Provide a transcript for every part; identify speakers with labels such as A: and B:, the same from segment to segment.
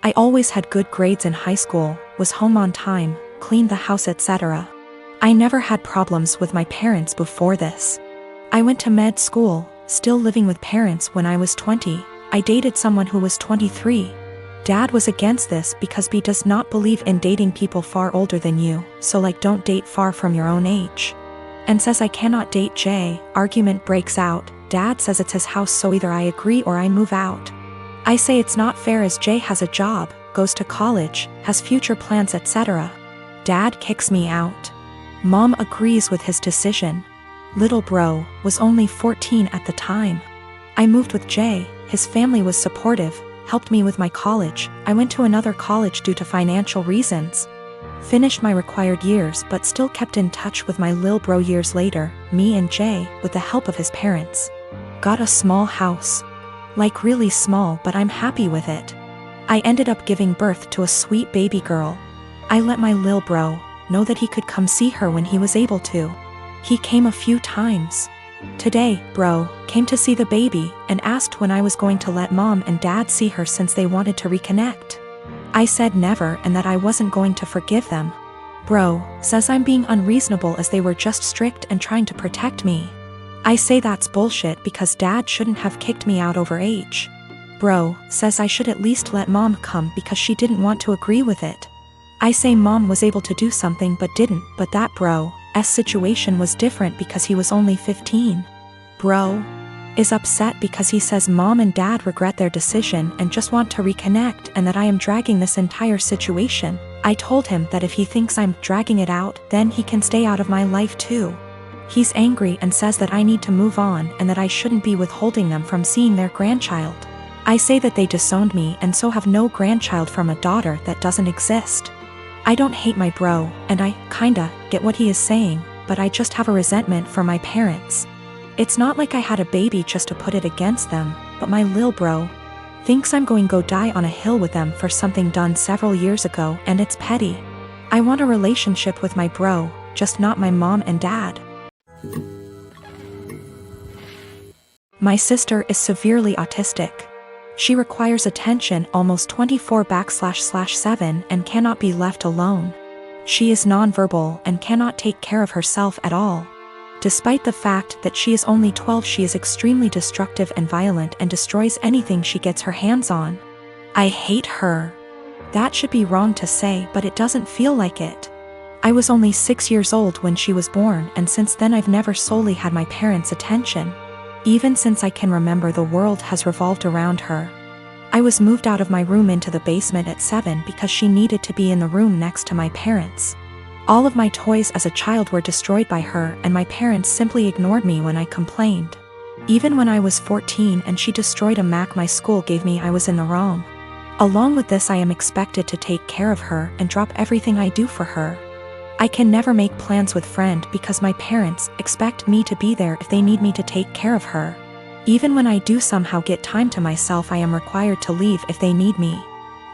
A: I always had good grades in high school, was home on time, cleaned the house, etc. I never had problems with my parents before this. I went to med school, still living with parents when I was 20. I dated someone who was 23. Dad was against this because he does not believe in dating people far older than you, so like don't date far from your own age. And says I cannot date Jay. Argument breaks out. Dad says it's his house, so either I agree or I move out. I say it's not fair as Jay has a job, goes to college, has future plans, etc. Dad kicks me out. Mom agrees with his decision. Little bro was only 14 at the time. I moved with Jay. His family was supportive, helped me with my college. I went to another college due to financial reasons. Finished my required years but still kept in touch with my lil bro years later. Me and Jay, with the help of his parents, got a small house. Like really small, but I'm happy with it. I ended up giving birth to a sweet baby girl. I let my lil bro know that he could come see her when he was able to. He came a few times. Today, bro came to see the baby and asked when I was going to let mom and dad see her since they wanted to reconnect. I said never and that I wasn't going to forgive them. Bro says I'm being unreasonable as they were just strict and trying to protect me. I say that's bullshit because dad shouldn't have kicked me out over age. Bro says I should at least let mom come because she didn't want to agree with it. I say mom was able to do something but didn't, but that bro's situation was different because he was only 15. Bro is upset because he says mom and dad regret their decision and just want to reconnect and that I am dragging this entire situation. I told him that if he thinks I'm dragging it out, then he can stay out of my life too. He's angry and says that I need to move on and that I shouldn't be withholding them from seeing their grandchild. I say that they disowned me and so have no grandchild from a daughter that doesn't exist. I don't hate my bro, and I kinda get what he is saying, but I just have a resentment for my parents. It's not like I had a baby just to put it against them, but my lil bro thinks I'm going to go die on a hill with them for something done several years ago, and it's petty. I want a relationship with my bro, just not my mom and dad. My sister is severely autistic. She requires attention almost 24/7 and cannot be left alone. She is nonverbal and cannot take care of herself at all. Despite the fact that she is only 12, she is extremely destructive and violent and destroys anything she gets her hands on. I hate her. That should be wrong to say, but it doesn't feel like it. I was only 6 years old when she was born, and since then I've never solely had my parents' attention. Even since I can remember, the world has revolved around her. I was moved out of my room into the basement at 7 because she needed to be in the room next to my parents. All of my toys as a child were destroyed by her, and my parents simply ignored me when I complained. Even when I was 14 and she destroyed a Mac my school gave me, I was in the wrong. Along with this, I am expected to take care of her and drop everything I do for her. I can never make plans with friend because my parents expect me to be there if they need me to take care of her. Even when I do somehow get time to myself, I am required to leave if they need me.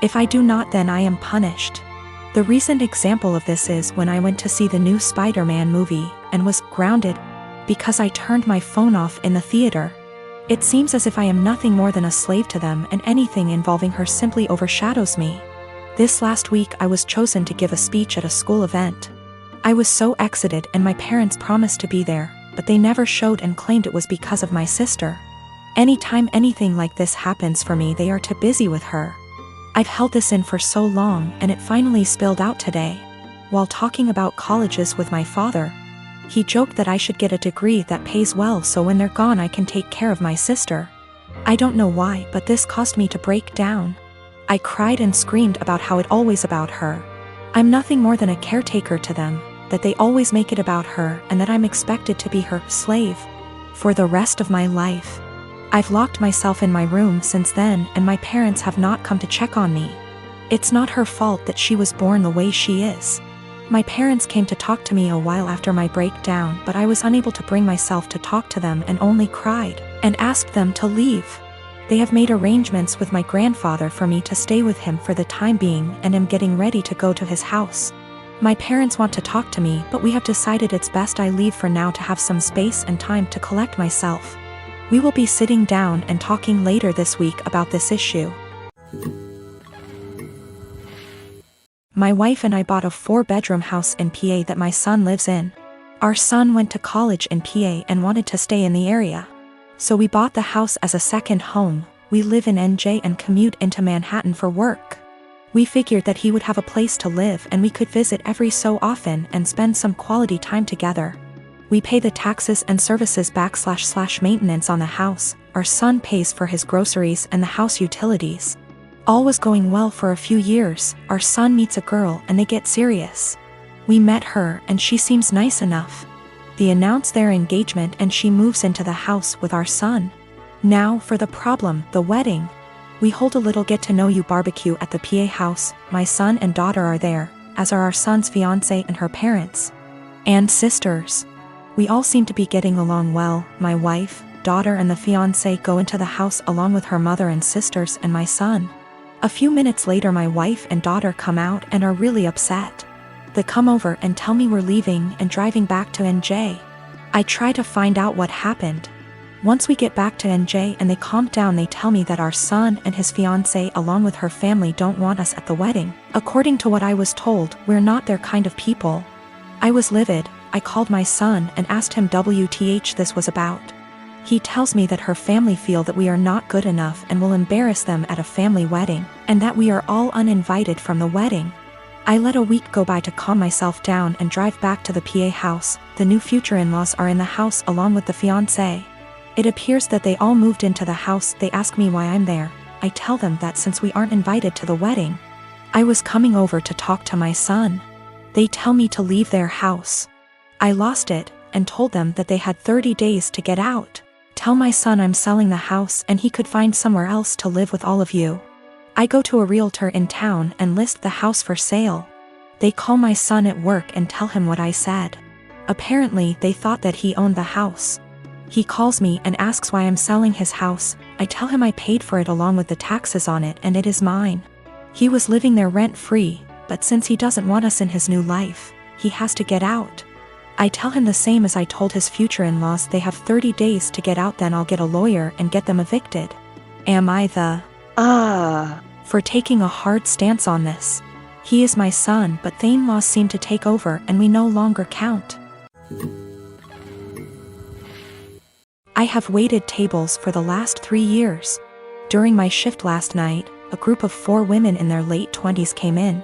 A: If I do not, then I am punished. The recent example of this is when I went to see the new Spider-Man movie and was grounded because I turned my phone off in the theater. It seems as if I am nothing more than a slave to them, and anything involving her simply overshadows me. This last week I was chosen to give a speech at a school event. I was so excited and my parents promised to be there, but they never showed and claimed it was because of my sister. Anytime anything like this happens for me, they are too busy with her. I've held this in for so long, and it finally spilled out today. While talking about colleges with my father, he joked that I should get a degree that pays well so when they're gone I can take care of my sister. I don't know why, but this caused me to break down. I cried and screamed about how it always about her. I'm nothing more than a caretaker to them, that they always make it about her, and that I'm expected to be her slave for the rest of my life. I've locked myself in my room since then, and my parents have not come to check on me. It's not her fault that she was born the way she is. My parents came to talk to me a while after my breakdown, but I was unable to bring myself to talk to them and only cried and asked them to leave. They have made arrangements with my grandfather for me to stay with him for the time being, and am getting ready to go to his house. My parents want to talk to me, but we have decided it's best I leave for now to have some space and time to collect myself. We will be sitting down and talking later this week about this issue. My wife and I bought a 4-bedroom house in PA that my son lives in. Our son went to college in PA and wanted to stay in the area. So we bought the house as a second home. We live in NJ and commute into Manhattan for work. We figured that he would have a place to live and we could visit every so often and spend some quality time together. We pay the taxes and services / maintenance on the house. Our son pays for his groceries and the house utilities. All was going well for a few years. Our son meets a girl and they get serious. We met her and she seems nice enough. They announce their engagement and she moves into the house with our son. Now for the problem, the wedding. We hold a little get-to-know-you barbecue at the PA house. My son and daughter are there, as are our son's fiancé and her parents. And sisters. We all seem to be getting along well. My wife, daughter and the fiancé go into the house along with her mother and sisters and my son. A few minutes later my wife and daughter come out and are really upset. They come over and tell me we're leaving and driving back to NJ. I try to find out what happened. Once we get back to NJ and they calm down, they tell me that our son and his fiancée along with her family don't want us at the wedding. According to what I was told, we're not their kind of people. I was livid. I called my son and asked him WTH this was about. He tells me that her family feel that we are not good enough and will embarrass them at a family wedding, and that we are all uninvited from the wedding. I let a week go by to calm myself down and drive back to the PA house. The new future in-laws are in the house along with the fiancé. It appears that they all moved into the house. They ask me why I'm there. I tell them that since we aren't invited to the wedding, I was coming over to talk to my son. They tell me to leave their house. I lost it and told them that they had 30 days to get out. Tell my son I'm selling the house and he could find somewhere else to live with all of you. I go to a realtor in town and list the house for sale. They call my son at work and tell him what I said. Apparently they thought that he owned the house. He calls me and asks why I'm selling his house. I tell him I paid for it along with the taxes on it and it is mine. He was living there rent-free, but since he doesn't want us in his new life, he has to get out. I tell him the same as I told his future in-laws. They have 30 days to get out, then I'll get a lawyer and get them evicted. Am I the for taking a hard stance on this? He is my son, but the in-laws seem to take over and we no longer count. I have waited tables for the last 3 years. During my shift last night, a group of 4 women in their late 20s came in.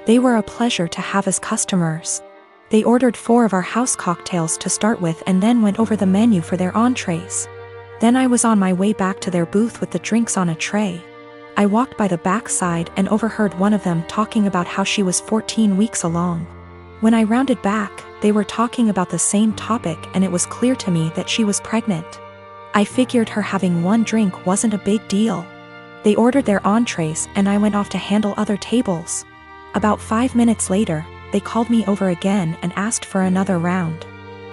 A: They were a pleasure to have as customers. They ordered 4 of our house cocktails to start with and then went over the menu for their entrees. Then I was on my way back to their booth with the drinks on a tray. I walked by the back side and overheard one of them talking about how she was 14 weeks along. When I rounded back, they were talking about the same topic and it was clear to me that she was pregnant. I figured her having 1 drink wasn't a big deal. They ordered their entrees and I went off to handle other tables. About 5 minutes later, they called me over again and asked for another round.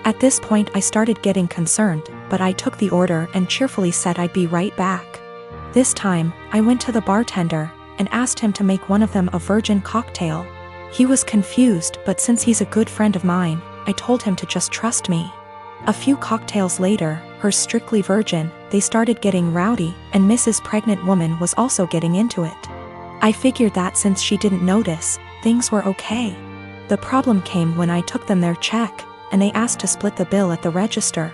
A: At this point I started getting concerned, but I took the order and cheerfully said I'd be right back. This time, I went to the bartender and asked him to make one of them a virgin cocktail. He was confused, but since he's a good friend of mine, I told him to just trust me. A few cocktails later, hers strictly virgin, they started getting rowdy, and Mrs. Pregnant Woman was also getting into it. I figured that since she didn't notice, things were okay. The problem came when I took them their check, and they asked to split the bill at the register.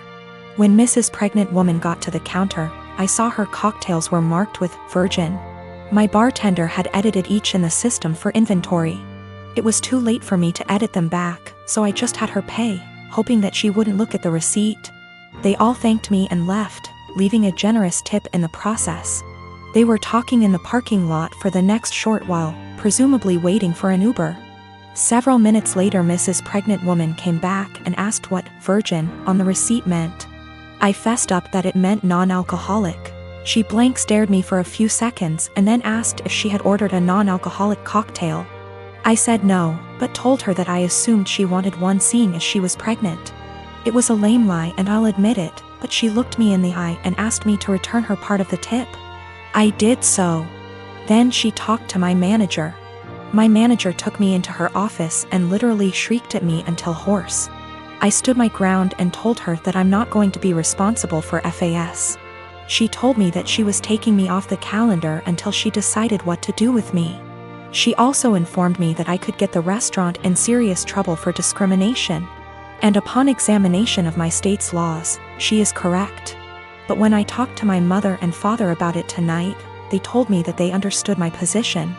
A: When Mrs. Pregnant Woman got to the counter, I saw her cocktails were marked with virgin. My bartender had edited each in the system for inventory. It was too late for me to edit them back, so I just had her pay, hoping that she wouldn't look at the receipt. They all thanked me and left, leaving a generous tip in the process. They were talking in the parking lot for the next short while, presumably waiting for an Uber. Several minutes later Mrs. Pregnant Woman came back and asked what virgin on the receipt meant. I fessed up that it meant non-alcoholic. She blank stared me for a few seconds and then asked if she had ordered a non-alcoholic cocktail. I said no, but told her that I assumed she wanted one seeing as she was pregnant. It was a lame lie and I'll admit it, but she looked me in the eye and asked me to return her part of the tip. I did so. Then she talked to my manager. My manager took me into her office and literally shrieked at me until hoarse. I stood my ground and told her that I'm not going to be responsible for FAS. She told me that she was taking me off the calendar until she decided what to do with me. She also informed me that I could get the restaurant in serious trouble for discrimination. And upon examination of my state's laws, she is correct. But when I talked to my mother and father about it tonight, they told me that they understood my position.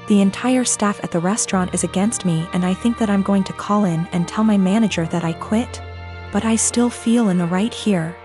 A: The entire staff at the restaurant is against me, and I think that I'm going to call in and tell my manager that I quit. But I still feel in the right here.